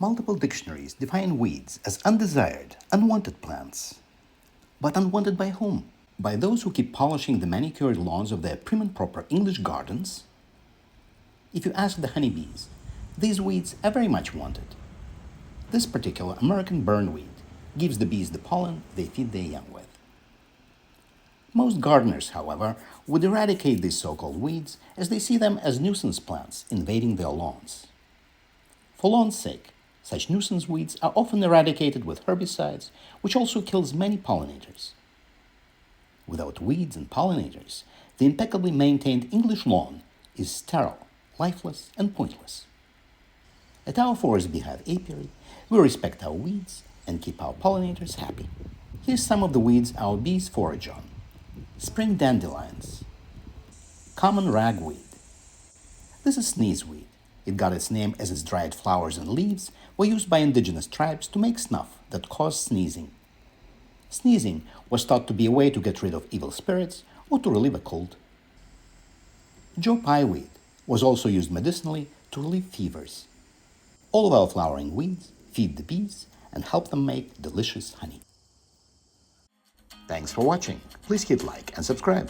Multiple dictionaries define weeds as undesired, unwanted plants. But unwanted by whom? By those who keep polishing the manicured lawns of their prim and proper English gardens? If you ask the honeybees, these weeds are very much wanted. This particular American burnweed gives the bees the pollen they feed their young with. Most gardeners, however, would eradicate these so-called weeds as they see them as nuisance plants invading their lawns. For lawn's sake, such nuisance weeds are often eradicated with herbicides, which also kills many pollinators. Without weeds and pollinators, the impeccably maintained English lawn is sterile, lifeless, and pointless. At our ForestBeehive apiary, we respect our weeds and keep our pollinators happy. Here's some of the weeds our bees forage on. Spring dandelions. Common ragweed. This is sneezeweed. It got its name as its dried flowers and leaves were used by indigenous tribes to make snuff that caused sneezing. Sneezing was thought to be a way to get rid of evil spirits or to relieve a cold. Joe pieweed was also used medicinally to relieve fevers. All of our flowering weeds feed the bees and help them make delicious honey. Thanks for watching. Please hit like and subscribe.